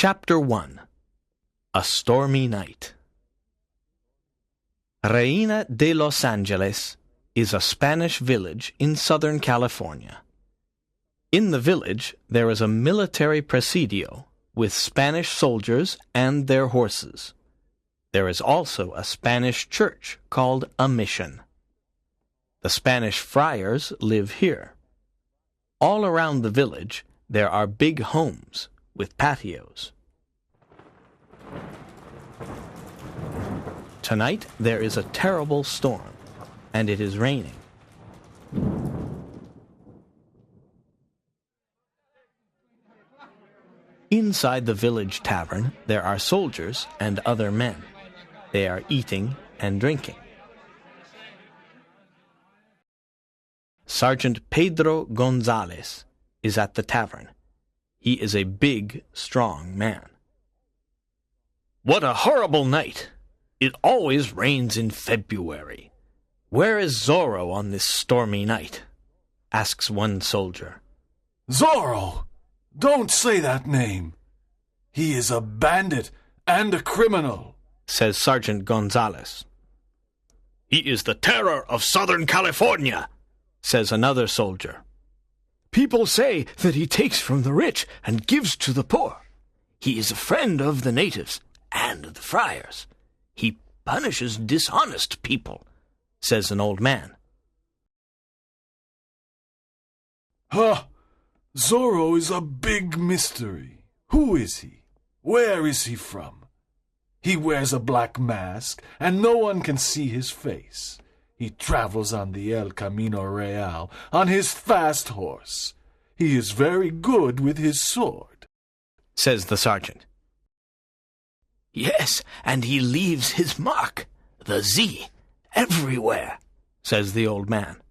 Chapter 1. A Stormy Night. Reina de Los Angeles is a Spanish village in Southern California. In the village, there is a military presidio with Spanish soldiers and their horses. There is also a Spanish church called a mission. The Spanish friars live here. All around the village, there are big homes with patios. Tonight, there is a terrible storm, and it is raining. Inside the village tavern, there are soldiers and other men. They are eating and drinking. Sergeant Pedro Gonzalez is at the tavern. He is a big, strong man. "What a horrible night! It always rains in February. Where is Zorro on this stormy night?" asks one soldier. "Zorro! Don't say that name. He is a bandit and a criminal," says Sergeant Gonzalez. "He is the terror of Southern California," says another soldier. "People say that he takes from the rich and gives to the poor. He is a friend of the natives and the friars. He punishes dishonest people," says an old man. "Huh! Zorro is a big mystery. Who is he? Where is he from? He wears a black mask, and no one can see his face. He travels on the El Camino Real on his fast horse. He is very good with his sword," says the sergeant. "Yes, and he leaves his mark, the Z, everywhere," says the old man.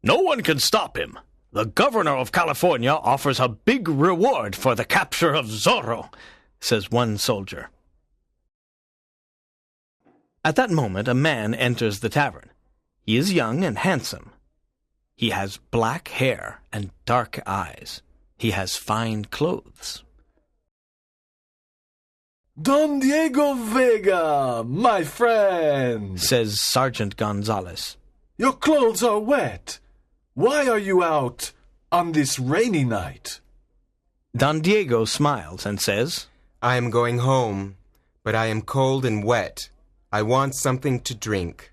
"No one can stop him. The governor of California offers a big reward for the capture of Zorro," says one soldier. At that moment, a man enters the tavern. He is young and handsome. He has black hair and dark eyes. He has fine clothes. "Don Diego Vega, my friend," says Sergeant Gonzalez. "Your clothes are wet. Why are you out on this rainy night?" Don Diego smiles and says, "I am going home, but I am cold and wet. I want something to drink."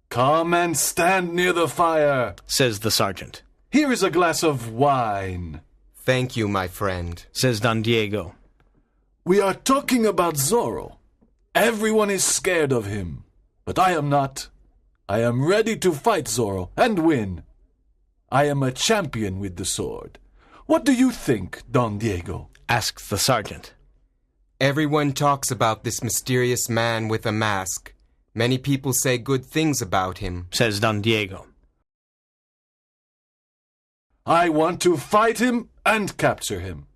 "Come and stand near the fire," says the sergeant. "Here is a glass of wine." "Thank you, my friend," says Don Diego. "We are talking about Zorro. Everyone is scared of him, but I am not. I am ready to fight Zorro and win. I am a champion with the sword. What do you think, Don Diego?" asks the sergeant. "Everyone talks about this mysterious man with a mask. Many people say good things about him," says Don Diego. "I want to fight him and capture him.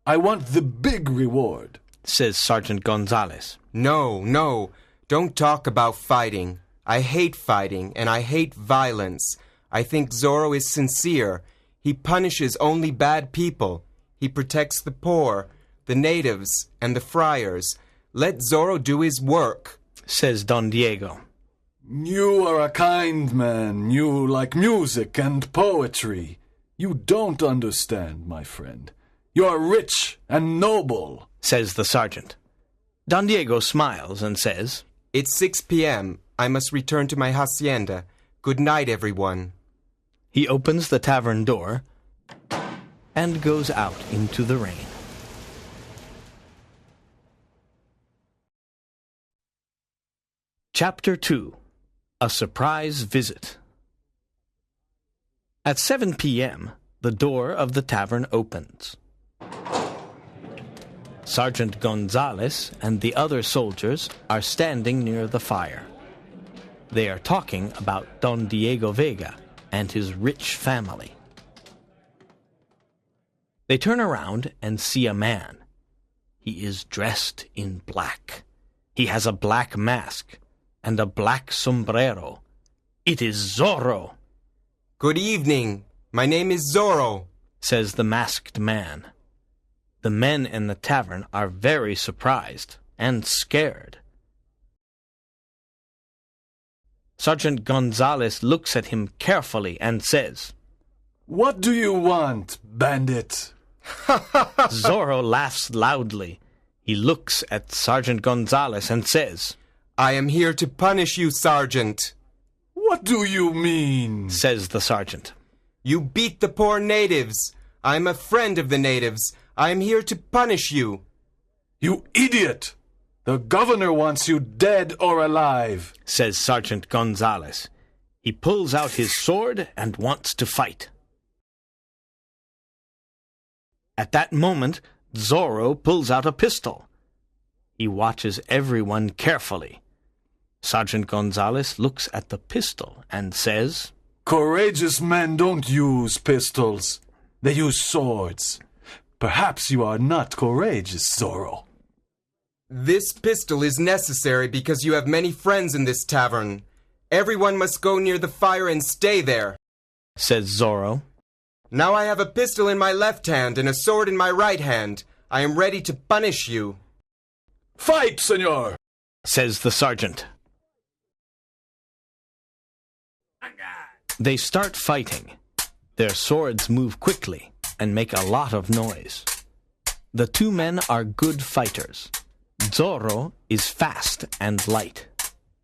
I want the big reward," says Sergeant Gonzalez. No, don't talk about fighting. I hate fighting, and I hate violence. I think Zorro is sincere. He punishes only bad people. He protects the poor, the natives, and the friars. Let Zorro do his work," says Don Diego. "You are a kind man. You like music and poetry. You don't understand, my friend. You are rich and noble," says the sergeant. Don Diego smiles and says, "It's 6 p.m. I must return to my hacienda. Good night, everyone." He opens the tavern door and goes out into the rain. Chapter 2. A Surprise Visit. At 7 p.m., the door of the tavern opens. Sergeant Gonzalez and the other soldiers are standing near the fire. They are talking about Don Diego Vega and his rich family. They turn around and see a man. He is dressed in black. He has a black mask and a black sombrero. It is Zorro. "Good evening. My name is Zorro," says the masked man. The men in the tavern are very surprised and scared. Sergeant Gonzalez looks at him carefully and says, "What do you want, bandit?" Zorro laughs loudly. He looks at Sergeant Gonzalez and says, I am here to punish you, Sergeant. "What do you mean?" says the sergeant. You beat the poor natives. I am a friend of the natives. I am here to punish you. "You idiot! The governor wants you dead or alive," says Sergeant Gonzalez. He pulls out his sword and wants to fight. At that moment, Zorro pulls out a pistol. He watches everyone carefully. Sergeant Gonzalez looks at the pistol and says, "Courageous men don't use pistols. They use swords. Perhaps you are not courageous, Zorro." This pistol is necessary because you have many friends in this tavern. Everyone must go near the fire and stay there, says Zorro. Now I have a pistol in my left hand and a sword in my right hand. I am ready to punish you. "Fight, senor," says the sergeant. They start fighting. Their swords move quickly and make a lot of noise. The two men are good fighters. Zorro is fast and light.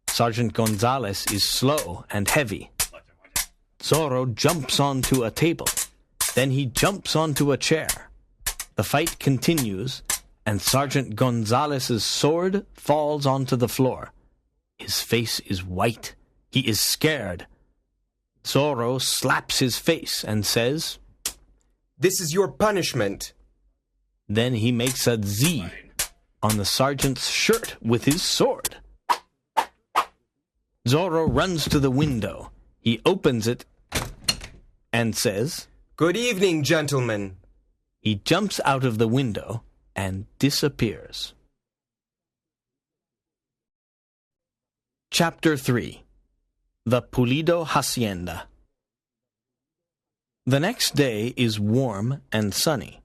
Sergeant Gonzalez is slow and heavy. Zorro jumps onto a table. Then he jumps onto a chair. The fight continues, and Sergeant Gonzalez's sword falls onto the floor. His face is white. He is scared. Zorro slaps his face and says, This is your punishment. Then he makes a Z on the sergeant's shirt with his sword. Zorro runs to the window. He opens it and says, Good evening, gentlemen. He jumps out of the window and disappears. Chapter 3. The Pulido Hacienda. The next day is warm and sunny.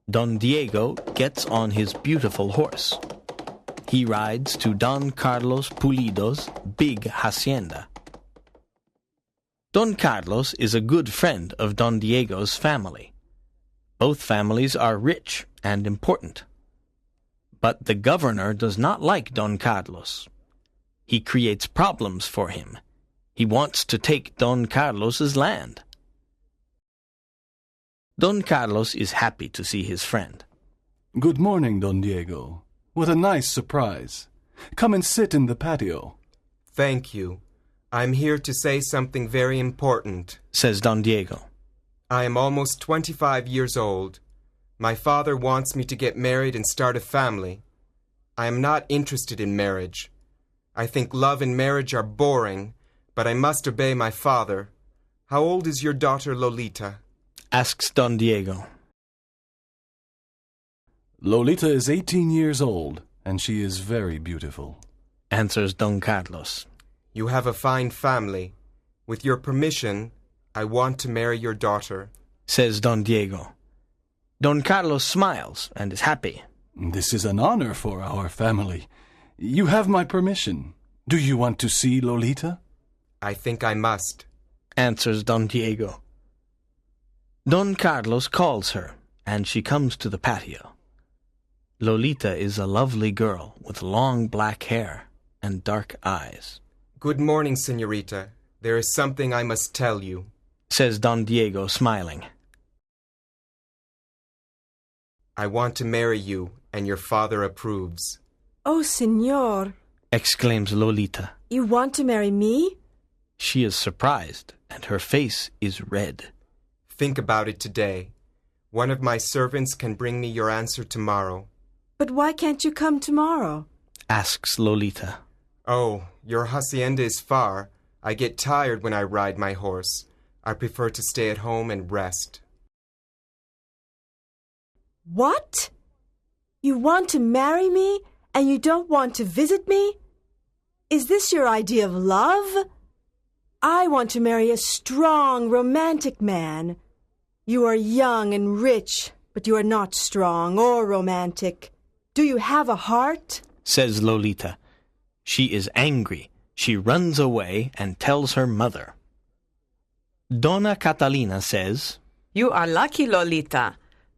Don Diego gets on his beautiful horse. He rides to Don Carlos Pulido's big hacienda. Don Carlos is a good friend of Don Diego's family. Both families are rich and important. But the governor does not like Don Carlos. He creates problems for him. He wants to take Don Carlos's land. Don Carlos is happy to see his friend. "Good morning, Don Diego. What a nice surprise. Come and sit in the patio." Thank you. I'm here to say something very important, says Don Diego. I am almost 25 years old. My father wants me to get married and start a family. I am not interested in marriage. I think love and marriage are boring, but I must obey my father. How old is your daughter Lolita? Asks Don Diego. "Lolita is 18 years old, and she is very beautiful," answers Don Carlos. You have a fine family. With your permission, I want to marry your daughter, says Don Diego. Don Carlos smiles and is happy. "This is an honor for our family. You have my permission. Do you want to see Lolita?" I think I must, answers Don Diego. Don Carlos calls her, and she comes to the patio. Lolita is a lovely girl with long black hair and dark eyes. Good morning, señorita. There is something I must tell you, says Don Diego, smiling. I want to marry you, and your father approves. Oh, señor, exclaims Lolita. You want to marry me? She is surprised, and her face is red. Think about it today. One of my servants can bring me your answer tomorrow. But why can't you come tomorrow? Asks Lolita. Oh, your hacienda is far. I get tired when I ride my horse. I prefer to stay at home and rest. What? You want to marry me, and you don't want to visit me? Is this your idea of love? I want to marry a strong, romantic man. You are young and rich, but you are not strong or romantic. Do you have a heart? Says Lolita. She is angry. She runs away and tells her mother. Donna Catalina says, You are lucky, Lolita.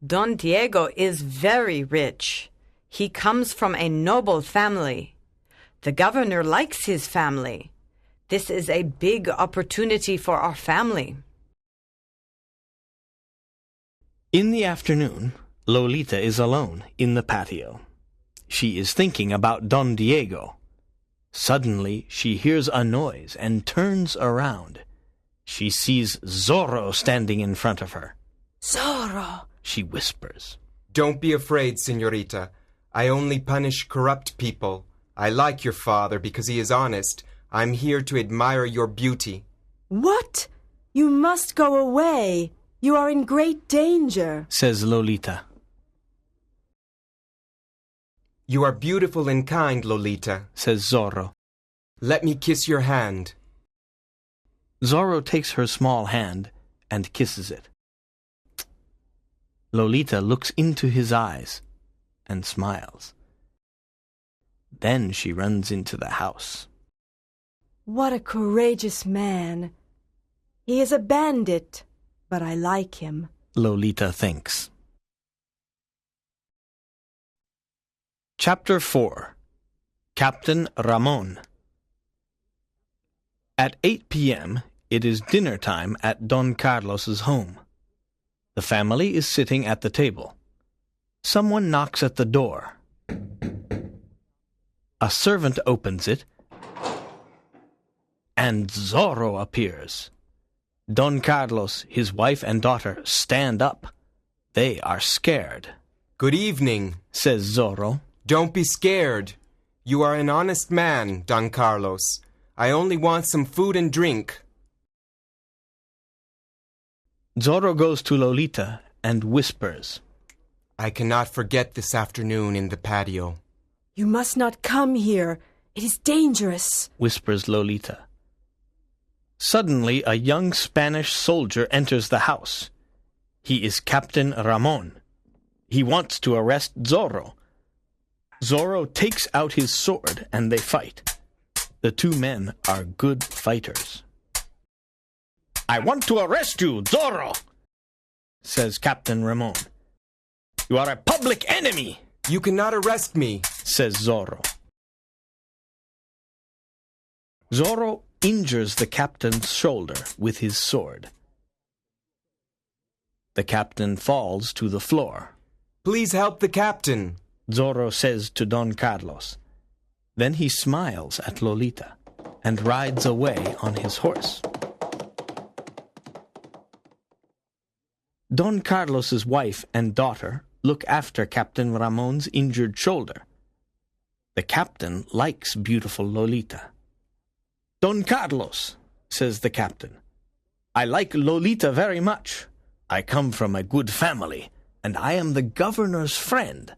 Don Diego is very rich. He comes from a noble family. The governor likes his family. This is a big opportunity for our family. In the afternoon, Lolita is alone in the patio. She is thinking about Don Diego. Suddenly, she hears a noise and turns around. She sees Zorro standing in front of her. Zorro, she whispers. Don't be afraid, señorita. I only punish corrupt people. I like your father because he is honest. I'm here to admire your beauty. What? You must go away. You are in great danger, says Lolita. You are beautiful and kind, Lolita, says Zorro. Let me kiss your hand. Zorro takes her small hand and kisses it. Lolita looks into his eyes and smiles. Then she runs into the house. What a courageous man. He is a bandit, but I like him, Lolita thinks. Chapter 4. Captain Ramon. At 8 p.m., it is dinner time at Don Carlos's home. The family is sitting at the table. Someone knocks at the door. A servant opens it, and Zorro appears. Don Carlos, his wife and daughter, stand up. They are scared. Good evening, says Zorro. Don't be scared. You are an honest man, Don Carlos. I only want some food and drink. Zorro goes to Lolita and whispers. I cannot forget this afternoon in the patio. You must not come here. It is dangerous, whispers Lolita. Suddenly, a young Spanish soldier enters the house. He is Captain Ramon. He wants to arrest Zorro. Zorro takes out his sword and they fight. The two men are good fighters. I want to arrest you, Zorro, says Captain Ramon. You are a public enemy. You cannot arrest me, says Zorro. Zorro injures the captain's shoulder with his sword. The captain falls to the floor. Please help the captain, Zorro says to Don Carlos. Then he smiles at Lolita and rides away on his horse. Don Carlos's wife and daughter look after Captain Ramon's injured shoulder. The captain likes beautiful Lolita. Don Carlos, says the captain, I like Lolita very much. I come from a good family, and I am the governor's friend.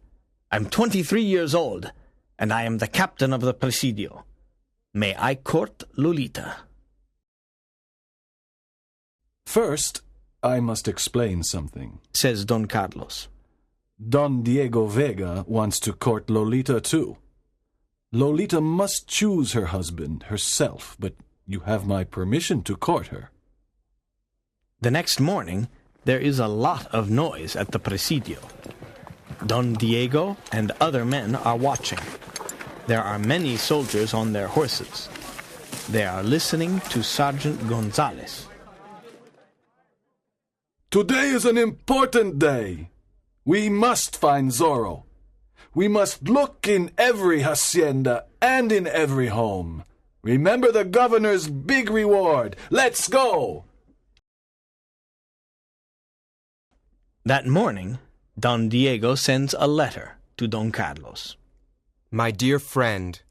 I'm 23 years old, and I am the captain of the Presidio. May I court Lolita? First, I must explain something, says Don Carlos. Don Diego Vega wants to court Lolita too. Lolita must choose her husband herself, but you have my permission to court her. The next morning, there is a lot of noise at the Presidio. Don Diego and other men are watching. There are many soldiers on their horses. They are listening to Sergeant Gonzalez. Today is an important day. We must find Zorro. We must look in every hacienda and in every home. Remember the governor's big reward. Let's go! That morning, Don Diego sends a letter to Don Carlos. My dear friend,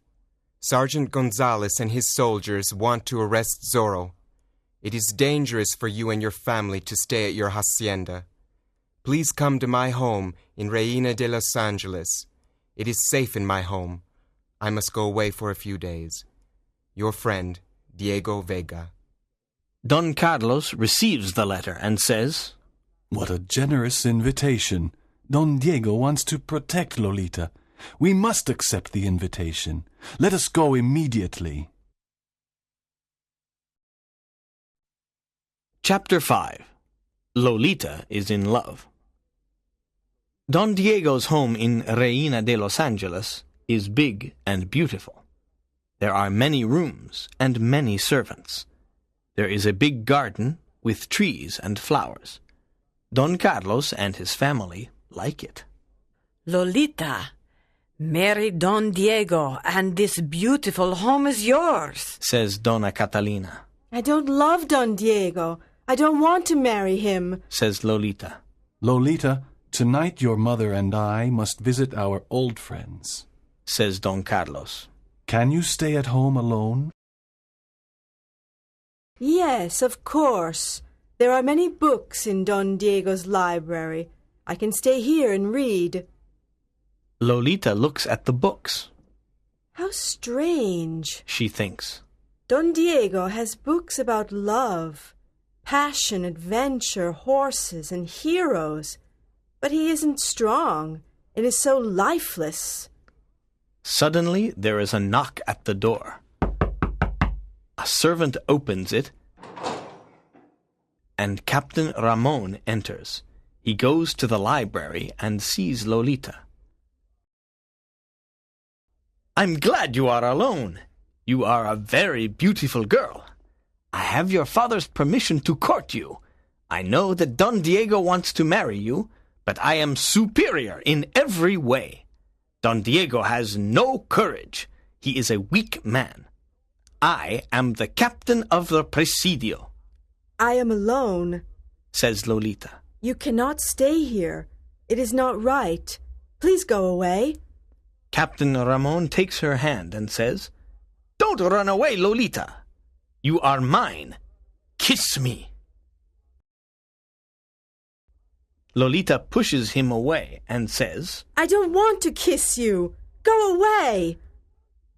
Sergeant Gonzalez and his soldiers want to arrest Zorro. It is dangerous for you and your family to stay at your hacienda. Please come to my home in Reina de Los Angeles. It is safe in my home. I must go away for a few days. Your friend, Diego Vega. Don Carlos receives the letter and says, What a generous invitation. Don Diego wants to protect Lolita. We must accept the invitation. Let us go immediately. Chapter 5. Lolita is in love. Don Diego's home in Reina de Los Angeles is big and beautiful. There are many rooms and many servants. There is a big garden with trees and flowers. Don Carlos and his family like it. Lolita, marry Don Diego, and this beautiful home is yours, says Donna Catalina. I don't love Don Diego. I don't want to marry him, says Lolita. Lolita, tonight your mother and I must visit our old friends, says Don Carlos. Can you stay at home alone? Yes, of course. There are many books in Don Diego's library. I can stay here and read. Lolita looks at the books. How strange, she thinks. Don Diego has books about love, passion, adventure, horses, and heroes. But he isn't strong and is so lifeless. Suddenly there is a knock at the door. A servant opens it, and Captain Ramon enters. He goes to the library and sees Lolita. I'm glad you are alone. You are a very beautiful girl. I have your father's permission to court you. I know that Don Diego wants to marry you, but I am superior in every way. Don Diego has no courage. He is a weak man. I am the captain of the Presidio. I am alone, says Lolita. You cannot stay here. It is not right. Please go away. Captain Ramon takes her hand and says, Don't run away, Lolita. You are mine. Kiss me. Lolita pushes him away and says, I don't want to kiss you. Go away.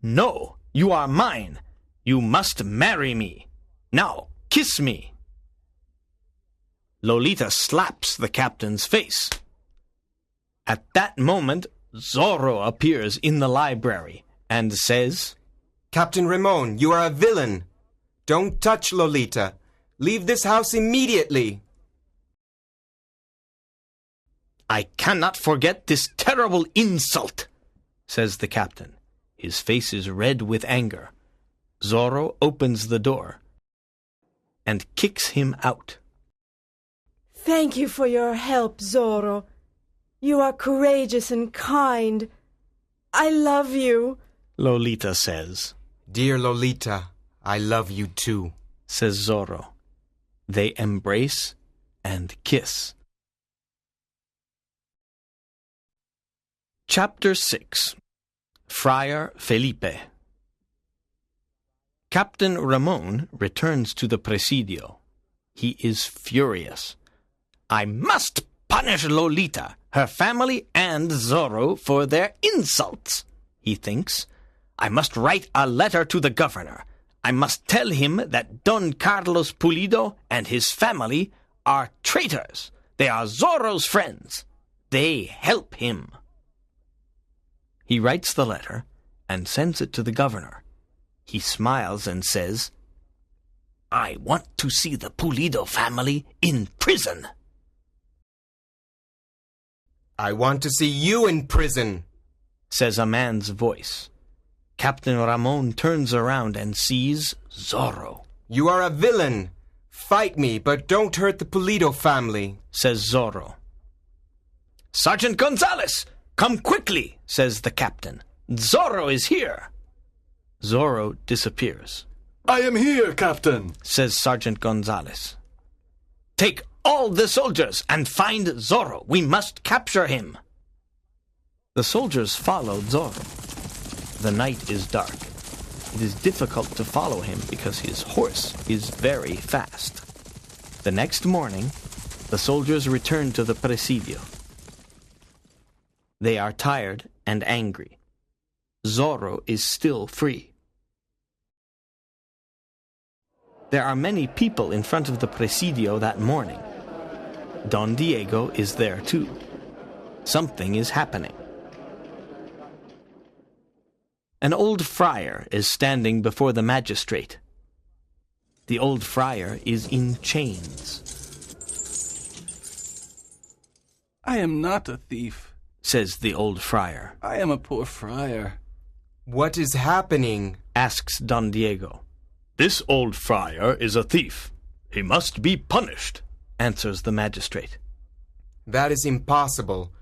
No, you are mine. You must marry me. Now, kiss me. Lolita slaps the captain's face. At that moment, Zorro appears in the library and says, Captain Ramon, you are a villain. Don't touch Lolita. Leave this house immediately. I cannot forget this terrible insult, says the captain. His face is red with anger. Zorro opens the door and kicks him out. Thank you for your help, Zorro. You are courageous and kind. I love you, Lolita says. Dear Lolita, I love you too, says Zorro. They embrace and kiss. Chapter 6. Friar Felipe. Captain Ramon returns to the Presidio. He is furious. I must punish Lolita, her family, and Zorro for their insults, he thinks. I must write a letter to the governor. I must tell him that Don Carlos Pulido and his family are traitors. They are Zorro's friends. They help him. He writes the letter and sends it to the governor. He smiles and says, I want to see the Pulido family in prison. I want to see you in prison, says a man's voice. Captain Ramon turns around and sees Zorro. You are a villain. Fight me, but don't hurt the Pulido family, says Zorro. Sergeant Gonzalez, come quickly, says the captain. Zorro is here. Zorro disappears. I am here, Captain, says Sergeant Gonzalez. Take all the soldiers and find Zorro. We must capture him. The soldiers follow Zorro. The night is dark. It is difficult to follow him because his horse is very fast. The next morning, the soldiers return to the Presidio. They are tired and angry. Zorro is still free. There are many people in front of the Presidio that morning. Don Diego is there too. Something is happening. An old friar is standing before the magistrate. The old friar is in chains. I am not a thief, says the old friar. I am a poor friar. What is happening? Asks Don Diego. This old friar is a thief. He must be punished, answers the magistrate. That is impossible.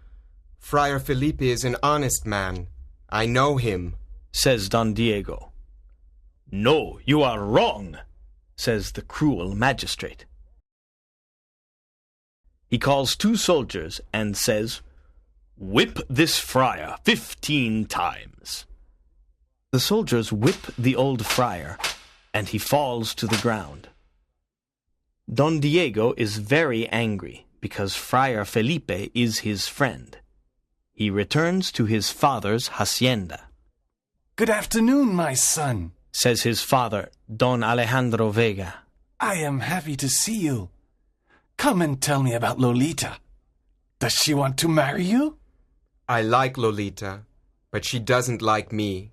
Friar Felipe is an honest man. I know him, says Don Diego. No, you are wrong, says the cruel magistrate. He calls 2 soldiers and says, Whip this friar 15 times. The soldiers whip the old friar, and he falls to the ground. Don Diego is very angry because Friar Felipe is his friend. He returns to his father's hacienda. Good afternoon, my son, says his father, Don Alejandro Vega. I am happy to see you. Come and tell me about Lolita. Does she want to marry you? I like Lolita, but she doesn't like me.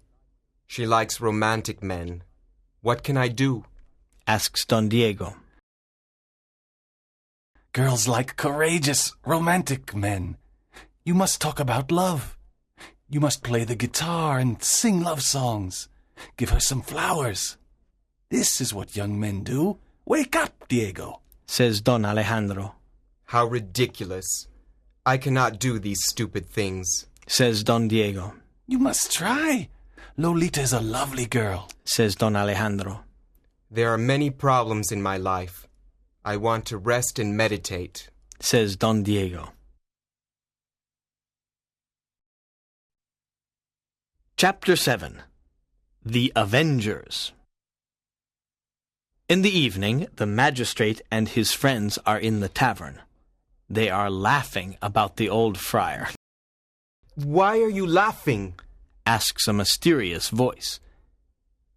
She likes romantic men. What can I do? Asks Don Diego. Girls like courageous, romantic men. You must talk about love. You must play the guitar and sing love songs. Give her some flowers. This is what young men do. Wake up, Diego, says Don Alejandro. How ridiculous. I cannot do these stupid things, says Don Diego. You must try. Lolita is a lovely girl, says Don Alejandro. There are many problems in my life. I want to rest and meditate, says Don Diego. Chapter 7. The Avengers. In the evening, the magistrate and his friends are in the tavern. They are laughing about the old friar. Why are you laughing? Asks a mysterious voice.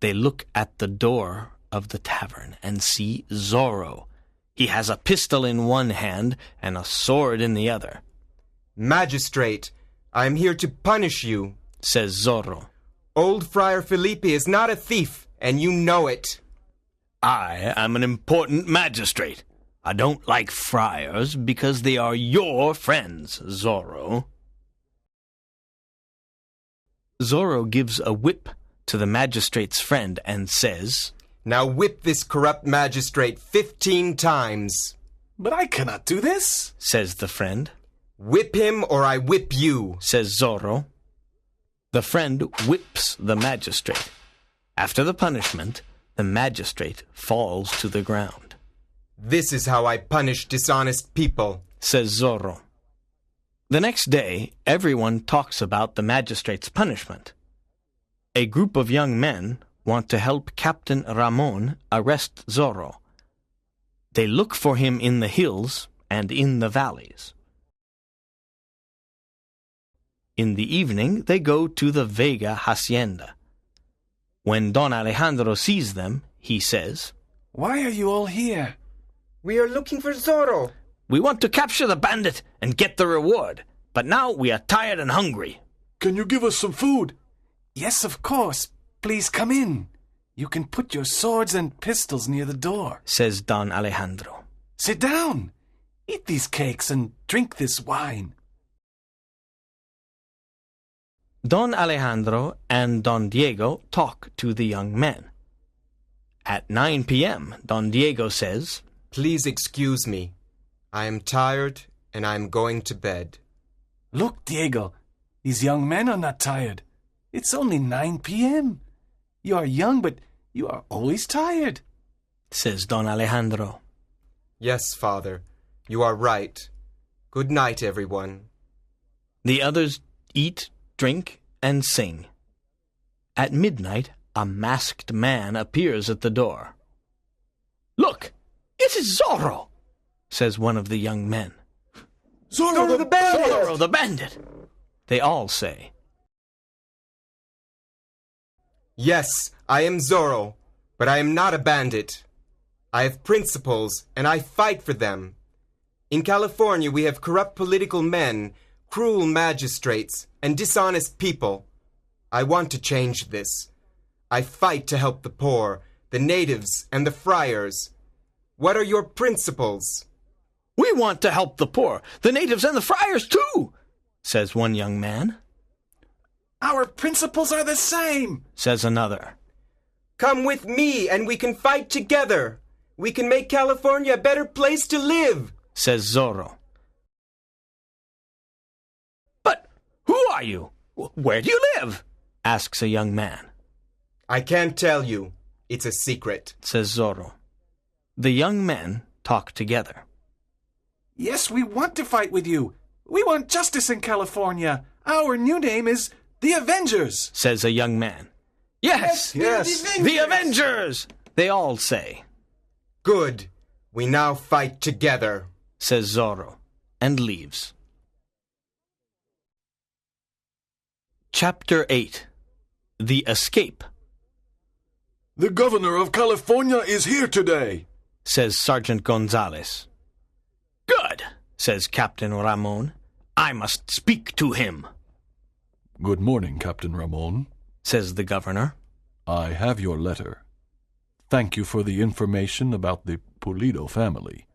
They look at the door of the tavern and see Zorro. He has a pistol in one hand and a sword in the other. Magistrate, I am here to punish you, says Zorro. Old Friar Felipe is not a thief, and you know it. I am an important magistrate. I don't like friars because they are your friends, Zorro. Zorro gives a whip to the magistrate's friend and says, Now whip this corrupt magistrate 15 times. But I cannot do this, says the friend. Whip him or I whip you, says Zorro. The friend whips the magistrate. After the punishment, the magistrate falls to the ground. This is how I punish dishonest people, says Zorro. The next day, everyone talks about the magistrate's punishment. A group of young men want to help Captain Ramon arrest Zorro. They look for him in the hills and in the valleys. In the evening, they go to the Vega hacienda. When Don Alejandro sees them, he says, Why are you all here? We are looking for Zorro. We want to capture the bandit and get the reward, but now we are tired and hungry. Can you give us some food? Yes, of course. Please come in. You can put your swords and pistols near the door, says Don Alejandro. Sit down. Eat these cakes and drink this wine. Don Alejandro and Don Diego talk to the young men. At 9 p.m., Don Diego says, Please excuse me. I am tired and I am going to bed. Look, Diego, these young men are not tired. It's only 9 p.m. You are young, but you are always tired, says Don Alejandro. Yes, Father, you are right. Good night, everyone. The others eat, drink, and sing. At midnight, a masked man appears at the door. Look, it is Zorro, says one of the young men. Zorro the bandit! Zorro the bandit! They all say. Yes, I am Zorro, but I am not a bandit. I have principles, and I fight for them. In California, we have corrupt political men cruel magistrates, and dishonest people. I want to change this. I fight to help the poor, the natives, and the friars. What are your principles? We want to help the poor, the natives and the friars too, says one young man. Our principles are the same, Says another. Come with me and we can fight together. We can make California a better place to live, Says Zorro. But who are you? Where do you live? Asks a young man. I can't tell you. It's a secret, Says Zorro. The young men talk together. Yes, we want to fight with you. We want justice in California. Our new name is the Avengers, Says a young man. Yes, Yes. the Avengers, they all say, Good. We now fight together. Says Zorro, and leaves. Chapter 8. The Escape. The governor of California is here today. Says Sergeant Gonzalez. Good, says Captain Ramon. I must speak to him, Good morning, Captain Ramon. says the governor. I have your letter. Thank you for the information about the Pulido family.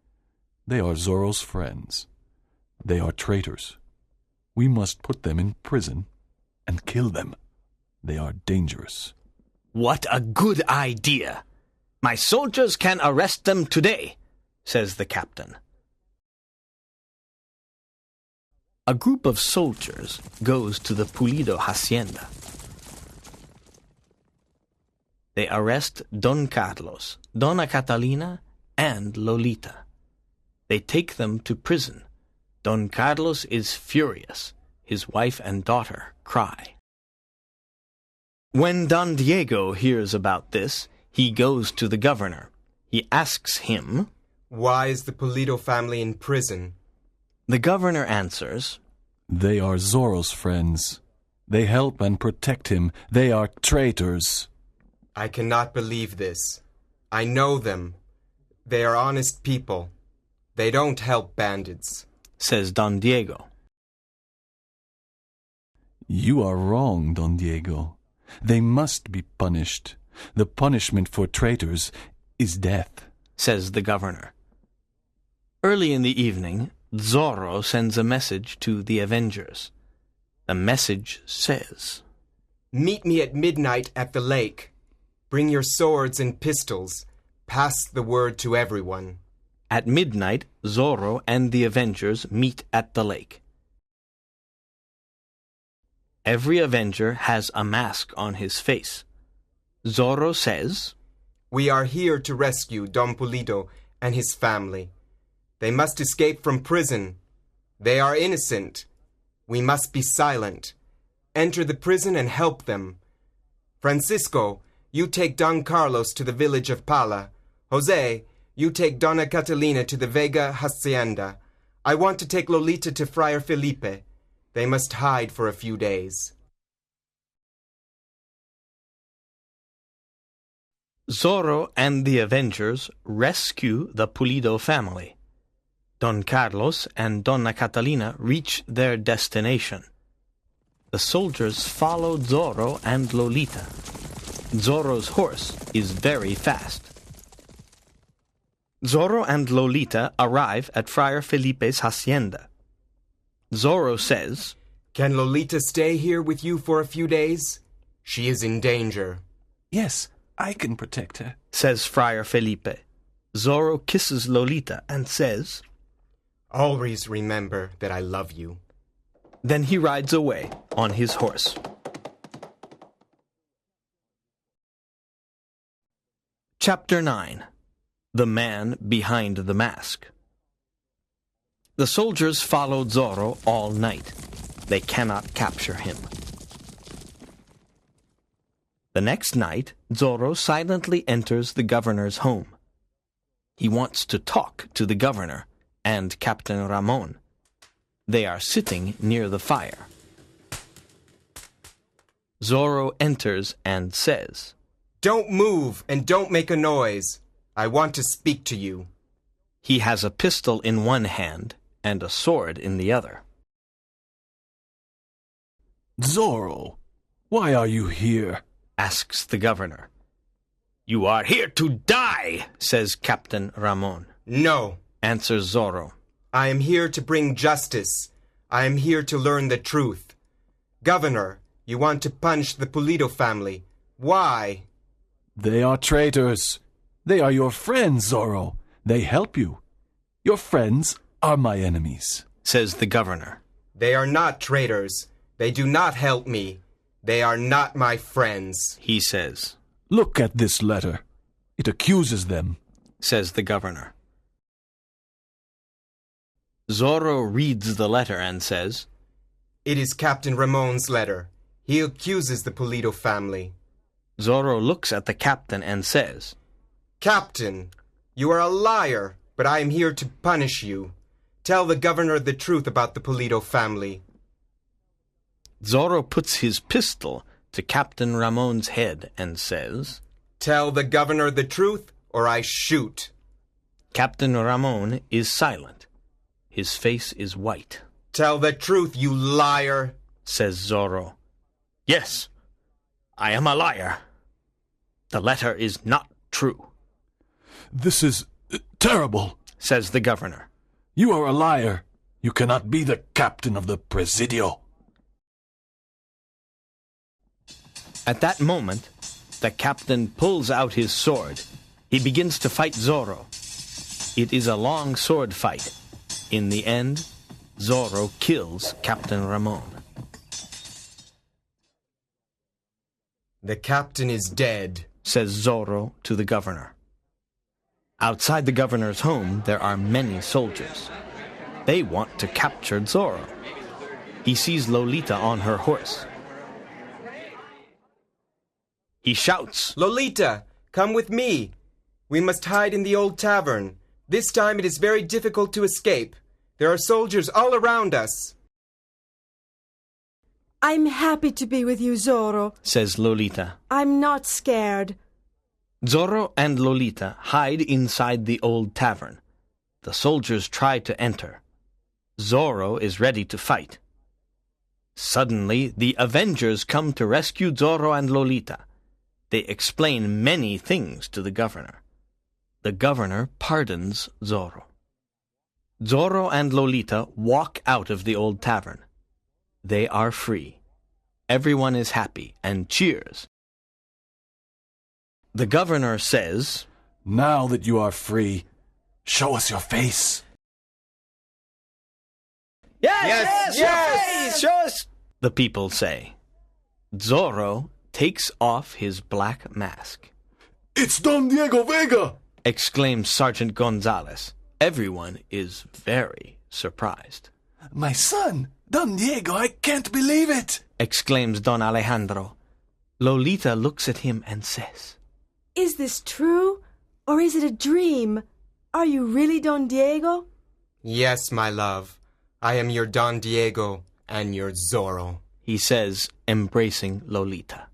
They are Zorro's friends. They are traitors. We must put them in prison and kill them. They are dangerous. What a good idea. My soldiers can arrest them today, says the captain. A group of soldiers goes to the Pulido hacienda. They arrest Don Carlos, Dona Catalina, and Lolita. They take them to prison. Don Carlos is furious. His wife and daughter cry. When Don Diego hears about this, he goes to the governor. He asks him, Why is the Pulido family in prison? The governor answers, They are Zorro's friends. They help and protect him. They are traitors. I cannot believe this. I know them. They are honest people. They don't help bandits, says Don Diego. You are wrong, Don Diego. They must be punished. The punishment for traitors is death, says the governor. Early in the evening, Zorro sends a message to the Avengers. The message says, Meet me at midnight at the lake. Bring your swords and pistols. Pass the word to everyone. At midnight, Zorro and the Avengers meet at the lake. Every Avenger has a mask on his face. Zorro says, We are here to rescue Don Pulido and his family. They must escape from prison. They are innocent. We must be silent. Enter the prison and help them. Francisco, you take Don Carlos to the village of Pala. Jose, you take Dona Catalina to the Vega Hacienda. I want to take Lolita to Friar Felipe. They must hide for a few days. Zorro and the Avengers rescue the Pulido family. Don Carlos and Dona Catalina reach their destination. The soldiers follow Zorro and Lolita. Zorro's horse is very fast. Zorro and Lolita arrive at Friar Felipe's hacienda. Zorro says, Can Lolita stay here with you for a few days? She is in danger. Yes, I can protect her, says Friar Felipe. Zorro kisses Lolita and says, Always remember that I love you. Then he rides away on his horse. Chapter 9. The Man Behind the Mask. The soldiers followed Zorro all night. They cannot capture him. The next night, Zorro silently enters the governor's home. He wants to talk to the governor and Captain Ramon. They are sitting near the fire. Zorro enters and says, Don't move and don't make a noise. I want to speak to you. He has a pistol in one hand and a sword in the other. Zorro, why are you here? asks the governor. You are here to die, says Captain Ramon. No, Answers Zorro. I am here to bring justice. I am here to learn the truth. Governor, you want to punish the Pulido family. Why? They are traitors. They are your friends, Zorro. They help you. Your friends are my enemies, says the governor. They are not traitors. They do not help me. They are not my friends, He says. Look at this letter. It accuses them, says the governor. Zorro reads the letter and says, It is Captain Ramon's letter. He accuses the Pulido family. Zorro looks at the captain and says, Captain, you are a liar, but I am here to punish you. Tell the governor the truth about the Pulido family. Zorro puts his pistol to Captain Ramon's head and says, Tell the governor the truth, or I shoot. Captain Ramon is silent. His face is white. Tell the truth, you liar, says Zorro. Yes, I am a liar. The letter is not true, This is terrible, says the governor. You are a liar. You cannot be the captain of the Presidio. At that moment, the captain pulls out his sword. He begins to fight Zorro. It is a long sword fight. In the end, Zorro kills Captain Ramon. The captain is dead, says Zorro to the governor. Outside the governor's home, there are many soldiers. They want to capture Zorro. He sees Lolita on her horse. He shouts, Lolita, come with me. We must hide in the old tavern. This time it is very difficult to escape. There are soldiers all around us. I'm happy to be with you, Zorro. says Lolita. I'm not scared. Zorro and Lolita hide inside the old tavern. The soldiers try to enter. Zorro is ready to fight. Suddenly, the Avengers come to rescue Zorro and Lolita. They explain many things to the governor. The governor pardons Zorro. Zorro and Lolita walk out of the old tavern. They are free. Everyone is happy and cheers. The governor says, Now that you are free, show us your face. Yes, show us, the people say. Zorro takes off his black mask. It's Don Diego Vega! Exclaims Sergeant Gonzalez. Everyone is very surprised. My son, Don Diego, I can't believe it! Exclaims Don Alejandro. Lolita looks at him and says, Is this true, or is it a dream? Are you really Don Diego? Yes, my love. I am your Don Diego and your Zorro, he says, embracing Lolita.